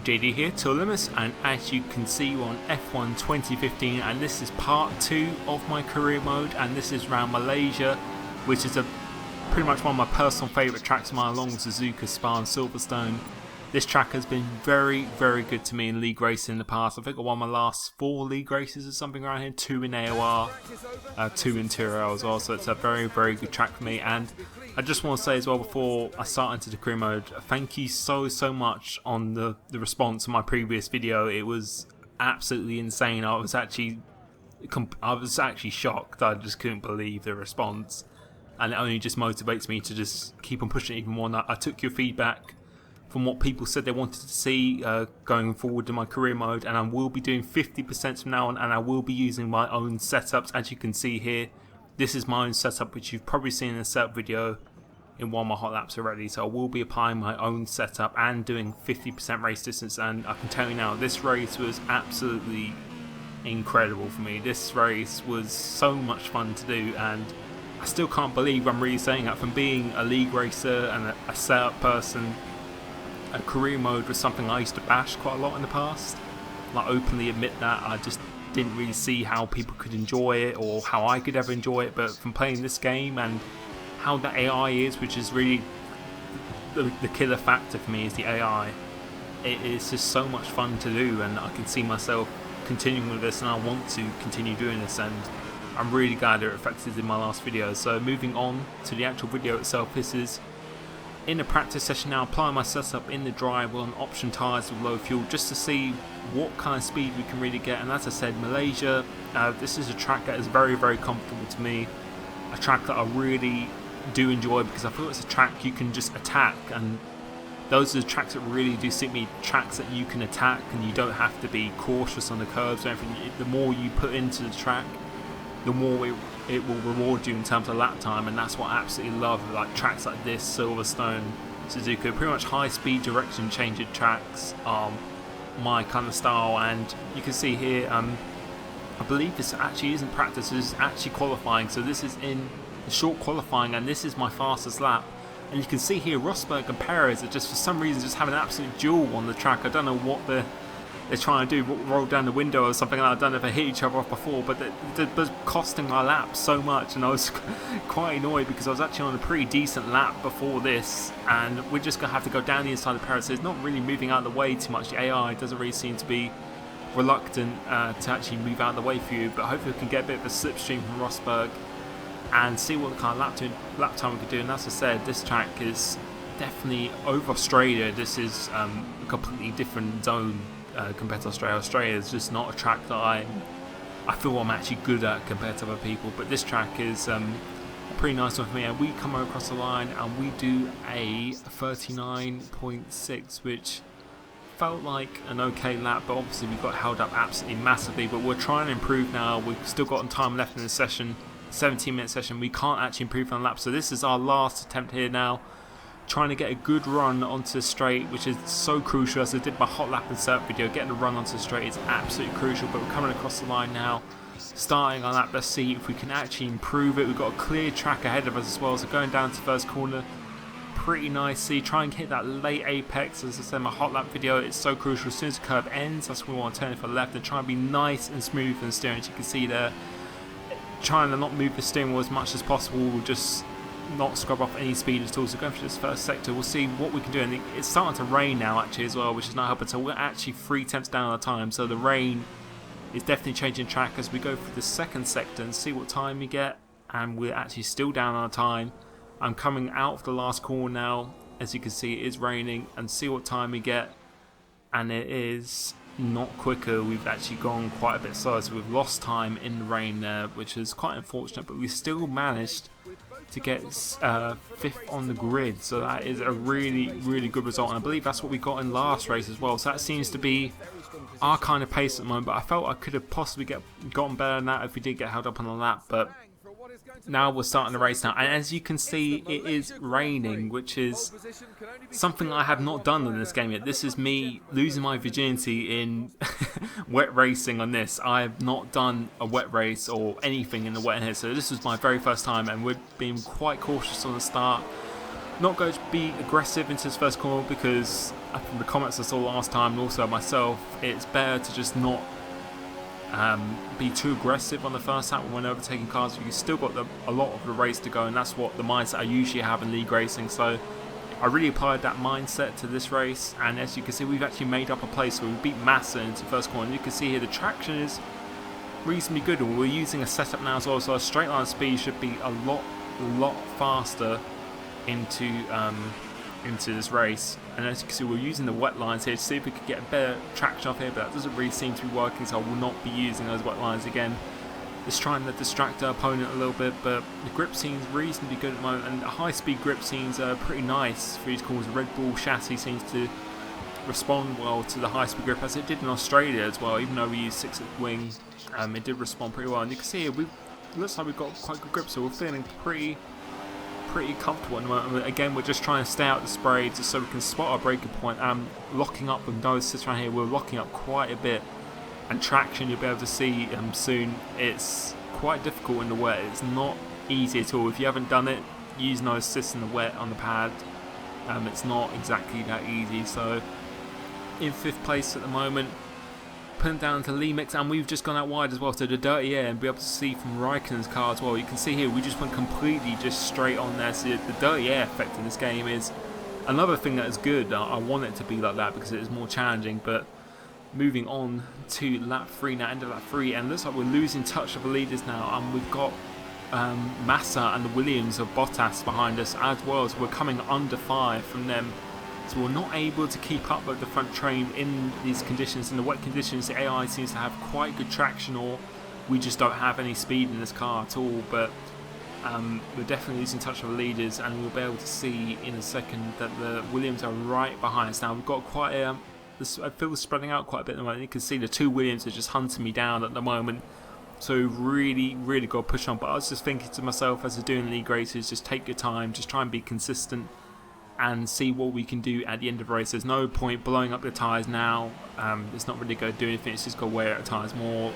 JD here, to Limits, and as you can see we're on F1 2015, and this is part 2 of my career mode, and this is around Malaysia, which is pretty much one of my personal favourite tracks of mine, along with Suzuka, Spa and Silverstone. This track has been very, very good to me in league racing in the past. I think I won my last 4 league races or something around here, 2 in AOR, 2 in Tyrrell as well, so it's a very, very good track for me. And I just want to say as well, before I start into the career mode, thank you so much on the response to my previous video. It was absolutely insane. I was actually shocked. I just couldn't believe the response, and it only just motivates me to just keep on pushing it even more. And I took your feedback from what people said they wanted to see going forward in my career mode, and I will be doing 50% from now on, and I will be using my own setups. As you can see here, this is my own setup, which you've probably seen in a setup video in one of my hot laps already. So I will be applying my own setup and doing 50% race distance, and I can tell you now, this race was absolutely incredible for me. This race was so much fun to do, and I still can't believe I'm really saying that. From being a league racer and a setup person, a career mode was something I used to bash quite a lot in the past. Like, openly admit that I just didn't really see how people could enjoy it or how I could ever enjoy it. But from playing this game and how the AI is, which is really the killer factor for me, is the AI. It is just so much fun to do, and I can see myself continuing with this, and I want to continue doing this, and I'm really glad it reflected in my last video. So moving on to the actual video itself, this is in a practice session now, applying my setup in the drive on option tyres with low fuel, just to see what kind of speed we can really get. And as I said, Malaysia, this is a track that is very, very comfortable to me, a track that I really do enjoy, because I feel it's a track you can just attack, and those are the tracks that really do suit me, tracks that you can attack and you don't have to be cautious on the curves or everything. The more you put into the track, the more it will reward you in terms of lap time, and that's what I absolutely love. Like tracks like this, Silverstone, Suzuka, pretty much high speed direction changing tracks are my kind of style. And you can see here, I believe this actually isn't practice, this is actually qualifying. So this is in the short qualifying, and this is my fastest lap. And you can see here Rosberg and Perez are just, for some reason, just having an absolute duel on the track. I don't know what they're trying to do, roll down the window or something like that. I don't know if they hit each other off before, but they're costing my lap so much, and I was quite annoyed because I was actually on a pretty decent lap before this, and we're just going to have to go down the inside of Perez. So it's not really moving out of the way too much. The AI doesn't really seem to be reluctant to actually move out of the way for you, but hopefully we can get a bit of a slipstream from Rosberg and see what kind of lap time we can do. And as I said, this track is definitely over Australia. This is a completely different zone compared to Australia. Australia is just not a track that I feel I'm actually good at compared to other people, but this track is a pretty nice one for me. And we come across the line and we do a 39.6, which felt like an okay lap, but obviously we got held up absolutely massively. But we're trying to improve now. We've still got time left in the session, 17-minute session. We can't actually improve on the lap, so this is our last attempt here now, trying to get a good run onto the straight, which is so crucial. As I did my hot lap and setup video, getting a run onto the straight is absolutely crucial. But we're coming across the line now, starting our lap. Let's see if we can actually improve it. We've got a clear track ahead of us as well, so going down to first corner pretty nicely, try and hit that late apex. As I said in my hot lap video, it's so crucial. As soon as the curve ends, that's when we want to turn it for the left and try and be nice and smooth in the steering. As you can see there, trying to not move the steering wheel as much as possible, just not scrub off any speed at all. So going for this first sector, we'll see what we can do. And it's starting to rain now actually as well, which is not helping. So we're actually 3 tenths down our time, so the rain is definitely changing track as we go for the second sector and see what time we get. And we're actually still down on our time. I'm coming out of the last corner now. As you can see, it is raining, and see what time we get, and it is not quicker. We've actually gone quite a bit slower, so we've lost time in the rain there, which is quite unfortunate, but we still managed to get 5th on the grid, so that is a really, really good result. And I believe that's what we got in last race as well, so that seems to be our kind of pace at the moment. But I felt I could have possibly gotten better than that if we did get held up on the lap. But now we're starting the race now, and as you can see, it is raining, which is something I have not done in this game yet. This is me losing my virginity in wet racing on this. I have not done a wet race or anything in the wet here, so this was my very first time, and we're being quite cautious on the start. Not going to be aggressive into this first corner because from the comments I saw last time and also myself, it's better to just not be too aggressive on the first lap when overtaking cars. You've still got a lot of the race to go, and that's what the mindset I usually have in league racing. So I really applied that mindset to this race, and as you can see, we've actually made up a place. So we beat Massa into the first corner, and you can see here the traction is reasonably good, and we're using a setup now as well, so our straight line speed should be a lot faster into this race. And as you can see, we're using the wet lines here to see if we could get a better traction off here, but that doesn't really seem to be working, so I will not be using those wet lines again. Just trying to distract our opponent a little bit, but the grip seems reasonably good at the moment, and the high speed grip seems pretty nice for these corners. The Red Bull chassis seems to respond well to the high speed grip, as it did in Australia as well. Even though we used 6 wings, it did respond pretty well, and you can see here, looks like we've got quite good grip, so we're feeling pretty comfortable at the moment. Again, we're just trying to stay out the spray just so we can spot our breaking point. Locking up with no assist around here, we're locking up quite a bit, and traction you'll be able to see soon. It's quite difficult in the wet. It's not easy at all. If you haven't done it, use no assist in the wet on the pad. It's not exactly that easy. So in 5th place at the moment, putting down to Lee Mix, and we've just gone out wide as well, so the dirty air, and be able to see from Raikkonen's car as well. You can see here we just went completely just straight on there, so the dirty air effect in this game is another thing that is good. I want it to be like that because it is more challenging. But moving on to lap 3 now, end of lap 3, and it looks like we're losing touch of the leaders now, and we've got Massa and the Williams of Bottas behind us as well, so we're coming under 5 from them. So we're not able to keep up with the front train in these conditions. In the wet conditions, the AI seems to have quite good traction, or we just don't have any speed in this car at all. But we're definitely losing touch with the leaders, and we'll be able to see in a second that the Williams are right behind us now. We've got quite I feel spreading out quite a bit at the moment. You can see the 2 Williams are just hunting me down at the moment. So really got to push on. But I was just thinking to myself, as we're doing league races, just take your time, just try and be consistent, and see what we can do at the end of the race. There's no point blowing up the tyres now. It's not really going to do anything. It's just going to wear out the tyres more.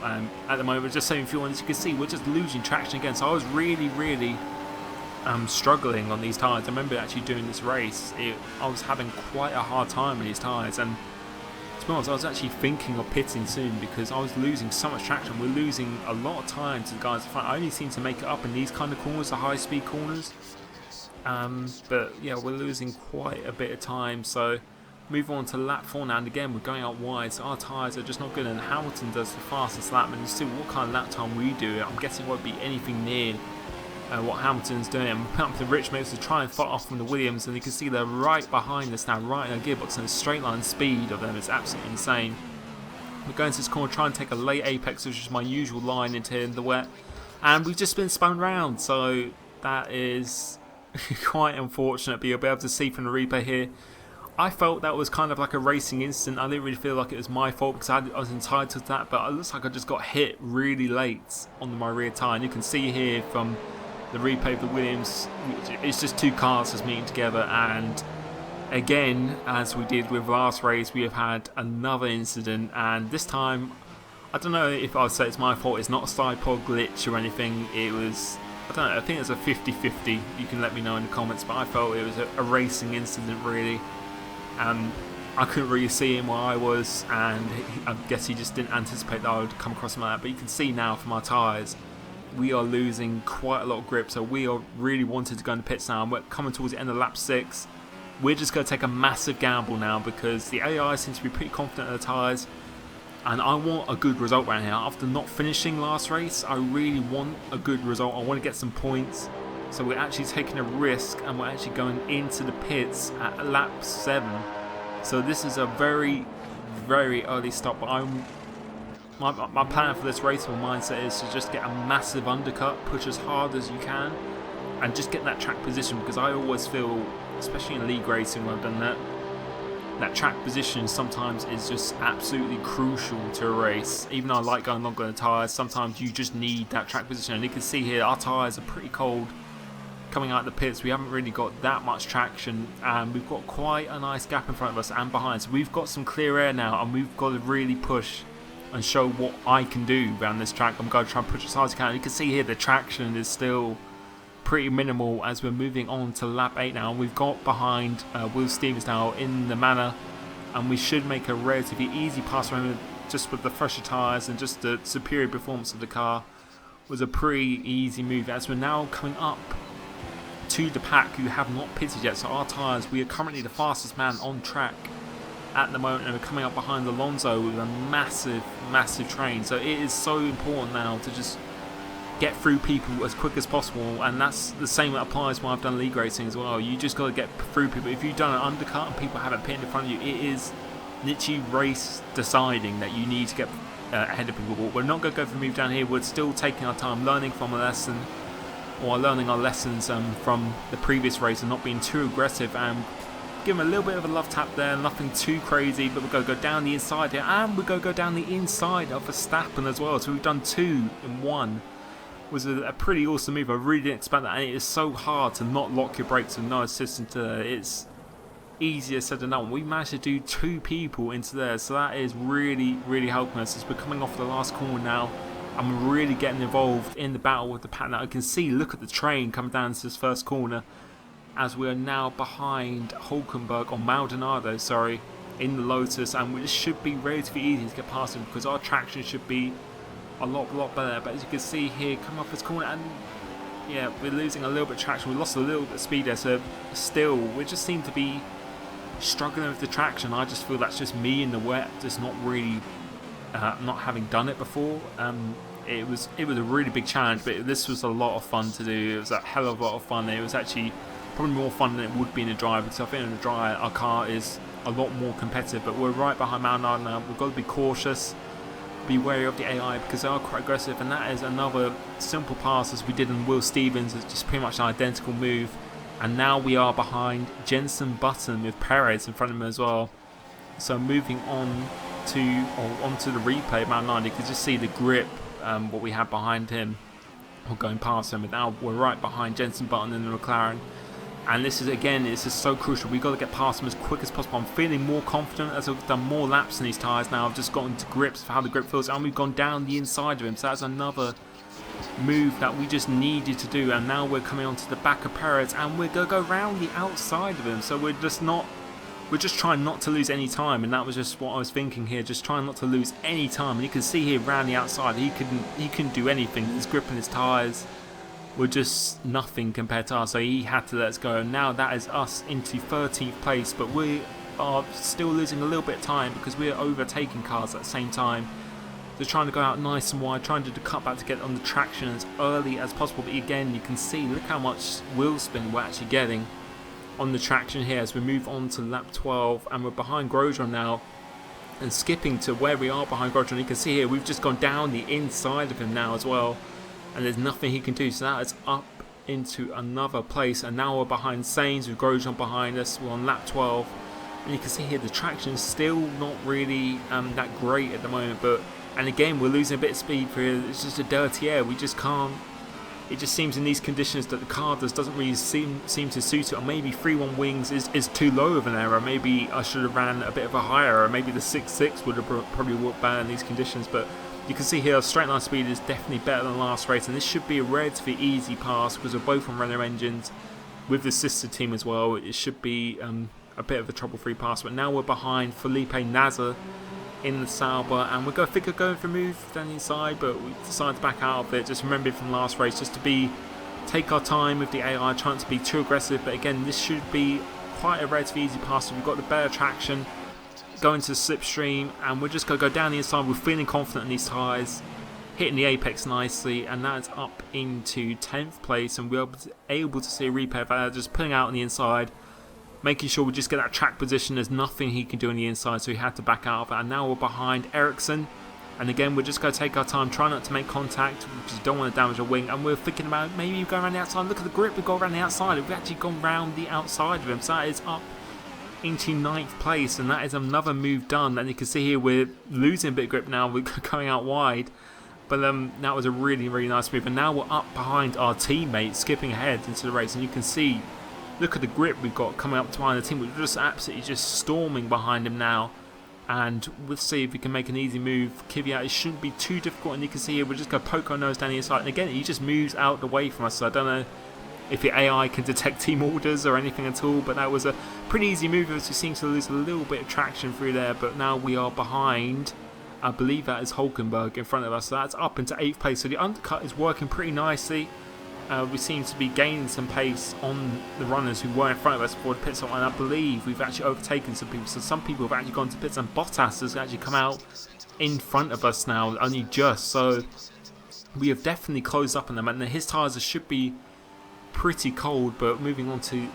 At the moment, we're just saving fuel, and as you can see, we're just losing traction again. So I was really struggling on these tyres. I remember actually doing this race. I was having quite a hard time with these tyres, and to be honest, I was actually thinking of pitting soon because I was losing so much traction. We're losing a lot of time to the guys in front. I only seem to make it up in these kind of corners, the high speed corners. But yeah, we're losing quite a bit of time. So move on to lap 4 now, and again we're going out wide, so our tyres are just not good, and Hamilton does the fastest lap, and you see what kind of lap time we do. I'm guessing it won't be anything near what Hamilton's doing. I'm putting up the rich mix to try and fight off from the Williams, and you can see they're right behind us now, right in our gearbox, and the straight line speed of them is absolutely insane. We're going to this corner, trying to take a late apex, which is my usual line into here in the wet, and we've just been spun round, so that is quite unfortunate. But you'll be able to see from the replay here, I felt that was kind of like a racing incident. I didn't really feel like it was my fault because I was entitled to that, but it looks like I just got hit really late on my rear tyre. And you can see here from the replay of the Williams, it's just 2 cars just meeting together, and again, as we did with last race, we have had another incident, and this time I don't know if I would say it's my fault. It's not a side pod glitch or anything. It was, I don't know, I think it's a 50-50. You can let me know in the comments, but I felt it was a racing incident really. I couldn't really see him where I was, and I guess he just didn't anticipate that I would come across him like that. But you can see now from our tyres, we are losing quite a lot of grip, so we are really wanted to go in the pits now, and we're coming towards the end of lap 6. We're just going to take a massive gamble now because the AI seems to be pretty confident in the tyres, and I want a good result right here. After not finishing last race, I really want a good result. I want to get some points, so we're actually taking a risk, and we're actually going into the pits at lap 7. So this is a very early stop, but my plan for this race, my mindset is to just get a massive undercut, push as hard as you can, and just get that track position, because I always feel, especially in league racing when I've done that track position sometimes is just absolutely crucial to a race. Even though I like going longer on the tyres, sometimes you just need that track position. And you can see here, our tyres are pretty cold coming out of the pits. We haven't really got that much traction, and we've got quite a nice gap in front of us and behind. So we've got some clear air now, and we've got to really push and show what I can do around this track. I'm going to try and push as hard as I can. You can see here the traction is still pretty minimal as we're moving on to lap 8 now. We've got behind Will Stevens now in the manor, and we should make a relatively easy pass around just with the fresher tyres and just the superior performance of the car. Was a pretty easy move as we're now coming up to the pack who have not pitted yet. So our tyres, we are currently the fastest man on track at the moment, and we're coming up behind Alonso with a massive train. So it is so important now to just get through people as quick as possible, and that's the same that applies when I've done league racing as well. You just got to get through people. If you've done an undercut and people haven't pitted in front of you, it is literally race deciding that you need to get ahead of people. We're not going to go for a move down here. We're still taking our time, learning from a lesson, or learning our lessons from the previous race, and not being too aggressive, and give him a little bit of a love tap there, nothing too crazy, but we're going to go down the inside here, and we're going to go down the inside of Verstappen as well. So we've done 2 in 1. Was a pretty awesome move. I really didn't expect that, and it is so hard to not lock your brakes with no assist into there. It's easier said than done. We managed to do 2 people into there, so that is really helping us as we're coming off the last corner now, and we're really getting involved in the battle with the pack. Now I can see, look at the train coming down to this first corner as we are now behind Hulkenberg, or Maldonado, sorry, in the Lotus, and this should be relatively easy to get past him because our traction should be a lot better. But as you can see here, coming off this corner, and yeah, we're losing a little bit of traction. We lost a little bit of speed there, so still we just seem to be struggling with the traction. I just feel that's just me in the wet, just not really not having done it before. It was a really big challenge, but this was a lot of fun to do. It was a hell of a lot of fun. It was actually probably more fun than it would be in a dry, because I think in a dry our car is a lot more competitive. But we're right behind Maldonado now. We've got to be cautious, be wary of the AI because they are quite aggressive, and that is another simple pass as we did in Will Stevens. It's just pretty much an identical move, and now we are behind Jenson Button with Perez in front of him as well. So moving on to onto the replay of Maldonado, you can just see the grip what we had behind him or going past him, and now we're right behind Jenson Button in the McLaren. And this is so crucial. We've got to get past them as quick as possible. I'm feeling more confident as I've done more laps in these tyres now. I've just gotten to grips for how the grip feels, and we've gone down the inside of him. So that's another move that we just needed to do. And now we're coming onto the back of Perez, and we're going to go round the outside of him. So we're just trying not to lose any time, and that was just what I was thinking here. Just trying not to lose any time. And you can see here round the outside, he couldn't do anything. His grip in his tyres were just nothing compared to us, so he had to let us go. Now that is us into 13th place, but we are still losing a little bit of time because we're overtaking cars at the same time. They're trying to go out nice and wide, trying to do the cutback to get on the traction as early as possible. But again, you can see, look how much wheel spin we're actually getting on the traction here as we move on to lap 12, and we're behind Grosjean now, and skipping to where we are behind Grosjean. You can see here we've just gone down the inside of him now as well, and there's nothing he can do. So that is up into another place, and now we're behind Sainz with Grosjean behind us. We're on lap 12, and you can see here the traction is still not really that great at the moment. And again, we're losing a bit of speed for here. It's just a dirty air. We just can't. It just seems in these conditions that the car doesn't really seem to suit it. Or maybe 3-1 wings is too low of an error. Maybe I should have ran a bit of a higher, or maybe the 6.6 would have probably worked better in these conditions. But you can see here, straight line speed is definitely better than last race, and this should be a relatively easy pass because we're both on Renault engines with the sister team as well. It should be a bit of a trouble-free pass, but now we're behind Felipe Nasr in the Sauber, and we're going for a move down the inside, but we decided to back out of it. Just remember from last race, just to take our time with the AI, trying to be too aggressive. But again, this should be quite a relatively easy pass. So we've got the better traction, going to the slipstream, and we're just going to go down the inside. We're feeling confident in these tyres, hitting the apex nicely, and that's up into 10th place, and we're able to see a replay of that, just pulling out on the inside, making sure we just get that track position. There's nothing he can do on the inside, so he had to back out of it. And now we're behind Ericsson, and again we're just going to take our time, try not to make contact because you don't want to damage a wing. And we're thinking about maybe going around the outside. Look at the grip we've got around the outside. We've actually gone round the outside of him, so that is up into 9th place, and that is another move done. And you can see here we're losing a bit of grip now. We're going out wide, but that was a really nice move. And now we're up behind our teammate, skipping ahead into the race, and you can see, look at the grip we've got coming up behind the team. We're just absolutely just storming behind him now, and we'll see if we can make an easy move. Kvyat, it shouldn't be too difficult, and you can see here we're just going to poke our nose down the inside, and again he just moves out the way from us. So I don't know if the AI can detect team orders or anything at all, but that was a pretty easy move as we seem to lose a little bit of traction through there, but now we are behind. I believe that is Hulkenberg in front of us, so that's up into 8th place, so the undercut is working pretty nicely. We seem to be gaining some pace on the runners who were in front of us before the pit stop, and I believe we've actually overtaken some people, so some people have actually gone to pits, and Bottas has actually come out in front of us now, only just, so we have definitely closed up on them, and his tyres should be pretty cold. But moving on to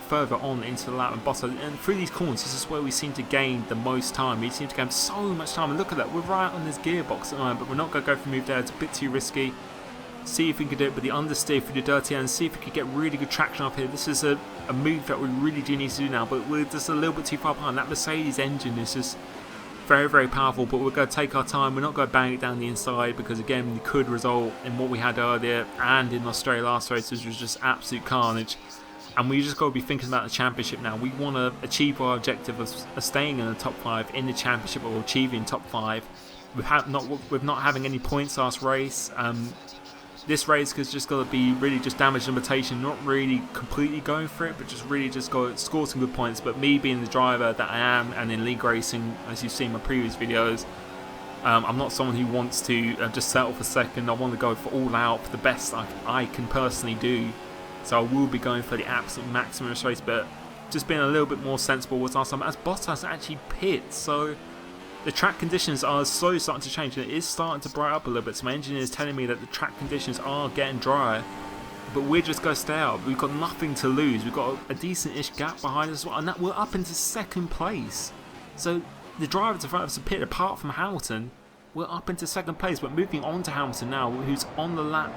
further on into the lap, and Bottas, and through these corners, this is where we seem to gain the most time. We seem to gain so much time, and look at that, we're right on this gearbox at the moment, but we're not going to go for a move there, it's a bit too risky. See if we can do it with the understeer through the dirty end, see if we can get really good traction up here. This is a move that we really do need to do now, but we're just a little bit too far behind. That Mercedes engine is just very, very powerful, but we're going to take our time. We're not going to bang it down the inside, because again, it could result in what we had earlier and in Australia last race, which was just absolute carnage. And we just got to be thinking about the championship now. We want to achieve our objective of staying in the top 5 in the championship, or achieving top 5 with not having any points last race. This race has just got to be really just damage limitation, not really completely going for it, but just really just go score some good points. But me being the driver that I am, and in league racing, as you've seen in my previous videos, I'm not someone who wants to just settle for second. I want to go for all out for the best I can personally do. So I will be going for the absolute maximum in this race, but just being a little bit more sensible was last time, as Bottas actually pits. So the track conditions are slowly starting to change, and it is starting to brighten up a little bit. So my engineer is telling me that the track conditions are getting drier, but we're just going to stay out. We've got nothing to lose. We've got a decent-ish gap behind us as well, and that we're up into 2nd place. So the drivers in front of us have pitted, apart from Hamilton. We're up into 2nd place, but moving on to Hamilton now, who's on the lap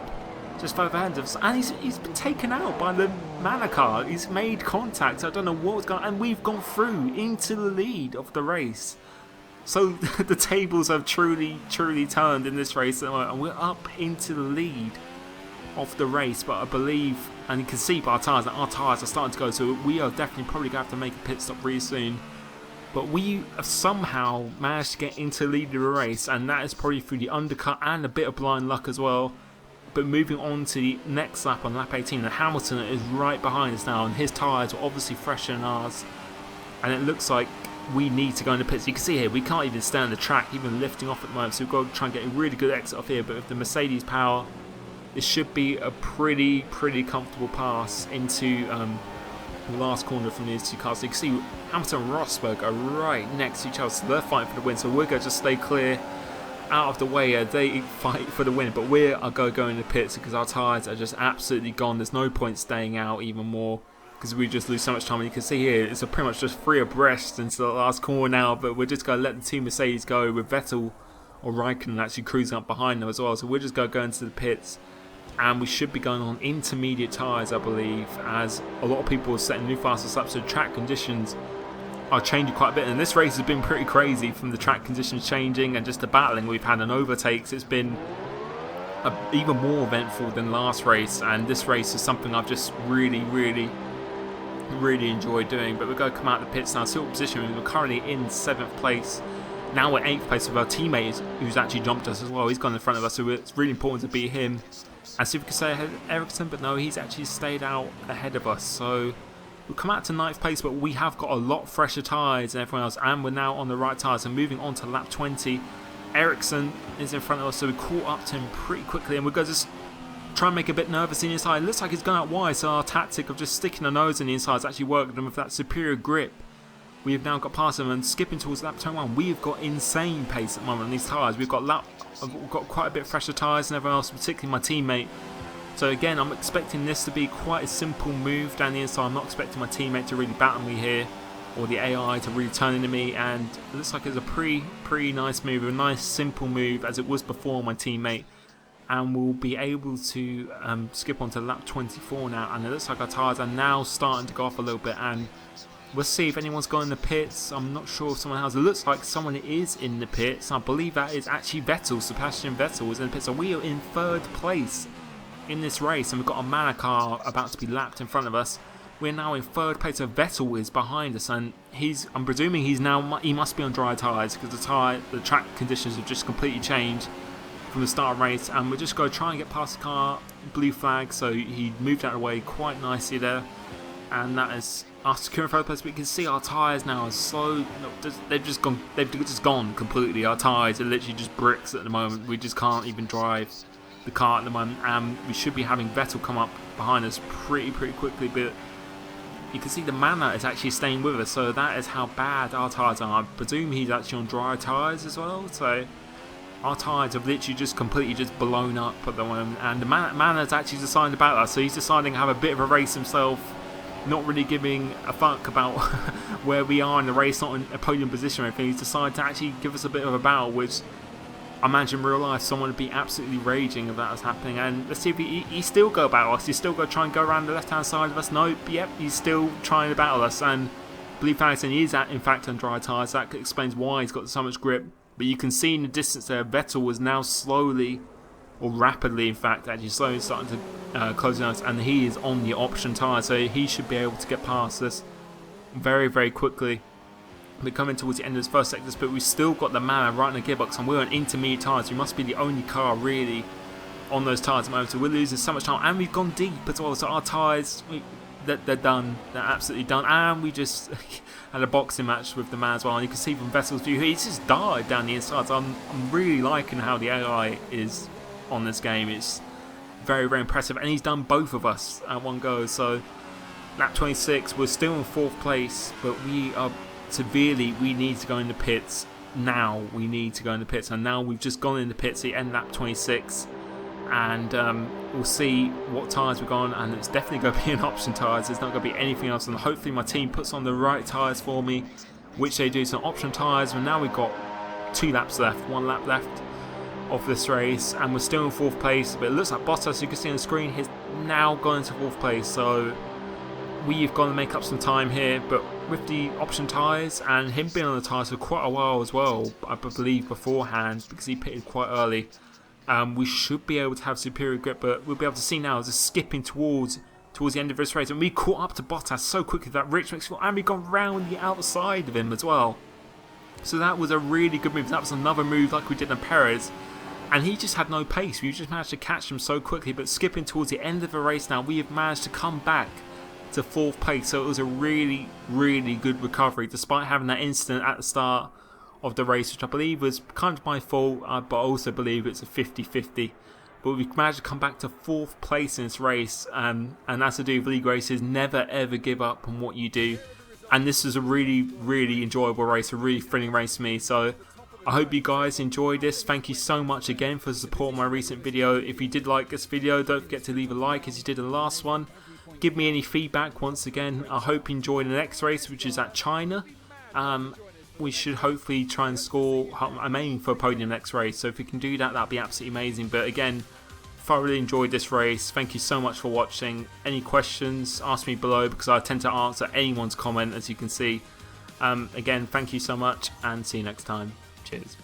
just further ahead of us, and he's been taken out by the Manor car. He's made contact. I don't know what's going on, and we've gone through into the lead of the race. So the tables have truly turned in this race, and we're up into the lead of the race. But I believe, and you can see by our tyres, that our tyres are starting to go, so we are definitely probably going to have to make a pit stop really soon. But we have somehow managed to get into the lead of the race, and that is probably through the undercut and a bit of blind luck as well. But moving on to the next lap, on lap 18, and Hamilton is right behind us now, and his tyres are obviously fresher than ours, and it looks like we need to go in the pits. You can see here, we can't even stay on the track, even lifting off at the moment, so we've got to try and get a really good exit off here. But with the Mercedes power, this should be a pretty comfortable pass into the last corner from these two cars. So you can see Hamilton and Rosberg are right next to each other, so they're fighting for the win, so we're going to just stay clear out of the way. They fight for the win, but we are going to go in the pits because our tyres are just absolutely gone. There's no point staying out even more, because we just lose so much time. And you can see here, it's pretty much just 3 abreast into the last corner now, but we're just going to let the two Mercedes go, with Vettel or Raikkonen actually cruising up behind them as well. So we're just going to go into the pits, and we should be going on intermediate tyres, I believe, as a lot of people are setting new fastest laps, so track conditions are changing quite a bit. And this race has been pretty crazy, from the track conditions changing and just the battling we've had and overtakes. It's been even more eventful than last race, and this race is something I've just really enjoyed doing. But we're going to come out of the pits now, see what position we're currently in 7th place. Now we're 8th place with our teammate who's actually jumped us as well. He's gone in front of us, so it's really important to beat him and see if we can stay ahead of Ericsson, but no, he's actually stayed out ahead of us. So we'll come out to 9th place, but we have got a lot fresher tyres than everyone else, and we're now on the right tyres. And moving on to lap 20, Ericsson is in front of us, so we caught up to him pretty quickly, and we're going to just try and make a bit nervous in the inside. It looks like he's gone out wide, so our tactic of just sticking our nose in the inside has actually worked, and with that superior grip, we have now got past him and skipping towards lap 21. We've got insane pace at the moment on these tyres. We've got quite a bit fresher tyres than everyone else, particularly my teammate. So again, I'm expecting this to be quite a simple move down the inside. I'm not expecting my teammate to really battle me here, or the AI to really turn into me, and it looks like it's a pretty nice move, a nice simple move as it was before my teammate. And we'll be able to skip on to lap 24 now, and it looks like our tyres are now starting to go off a little bit, and we'll see if anyone's gone in the pits. I'm not sure if someone has. It looks like someone is in the pits. I believe that is actually Vettel. Sebastian Vettel is in the pits. So we are in 3rd place in this race, and we've got a Manor car about to be lapped in front of us. We're now in 3rd place, so Vettel is behind us, and I'm presuming he must be on dry tyres, because the track conditions have just completely changed from the start of the race, and we're just going to try and get past the car. Blue flag, so he moved out of the way quite nicely there, and that is us securing third place. We can see our tyres now are so they've just gone completely. Our tyres are literally just bricks at the moment. We just can't even drive the car at the moment, and we should be having Vettel come up behind us pretty quickly, but you can see the Manor is actually staying with us, so that is how bad our tyres are. I presume he's actually on dry tyres as well, so our tyres have literally just completely just blown up at the moment, and the Manor's actually decided about us, so he's deciding to have a bit of a race himself, not really giving a fuck about where we are in the race, not in a podium position or anything. He's decided to actually give us a bit of a battle, which I imagine in real life someone would be absolutely raging if that was happening. And let's see if he still go battle us. He's still going to try and go around the left hand side of us. Nope, yep, he's still trying to battle us. And Blue Falcon is in fact on dry tyres. That explains why he's got so much grip. But you can see in the distance there, Vettel was now slowly, or rapidly in fact, actually slowly starting to close in us. And he is on the option tyre, so he should be able to get past us very quickly. We're coming towards the end of this first sector, but we've still got the Manor right in the gearbox, and we're on intermediate tyres. We must be the only car really on those tyres at the moment, so we're losing so much time, and we've gone deep as well, so our tyres, they're done, they're absolutely done, and we just had a boxing match with the man as well, and you can see from Vettel's view, he's just died down the inside, so I'm really liking how the AI is on this game. It's very impressive, and he's done both of us at one go. So lap 26, we're still in 4th place, but we need to go in the pits now. We need to go in the pits, and now we've just gone in the pits at the end of lap 26, and we'll see what tyres we're on, and it's definitely going to be an option tyres. There's not going to be anything else, and hopefully my team puts on the right tyres for me, which they do. So option tyres, and now we've got 2 laps left, 1 lap left of this race, and we're still in 4th place, but it looks like Bottas, you can see on the screen, has now gone into 4th place, so we've got to make up some time here. But with the option tyres and him being on the tyres for quite a while as well, I believe beforehand, because he pitted quite early, we should be able to have superior grip. But we'll be able to see now just skipping towards the end of this race, and we caught up to Bottas so quickly that Rich makes it, and we've gone round the outside of him as well. So that was a really good move. That was another move like we did in Perez, and he just had no pace. We just managed to catch him so quickly. But skipping towards the end of the race now, we have managed to come back to 4th place, so it was a really good recovery, despite having that incident at the start of the race, which I believe was kind of my fault, but I also believe it's a 50-50. But we've managed to come back to 4th place in this race, and that's to do with league races. Never ever give up on what you do, and this is a really enjoyable race, a really thrilling race for me. So I hope you guys enjoyed this. Thank you so much again for the support on my recent video. If you did like this video, don't forget to leave a like as you did in the last one. Give me any feedback once again. I hope you enjoy the next race, which is at China. We should hopefully try and score. I'm aiming for a podium next race, so if we can do that, that'd be absolutely amazing. But again, thoroughly enjoyed this race. Thank you so much for watching. Any questions, ask me below, because I tend to answer anyone's comment, as you can see. Again, thank you so much, and see you next time. Cheers.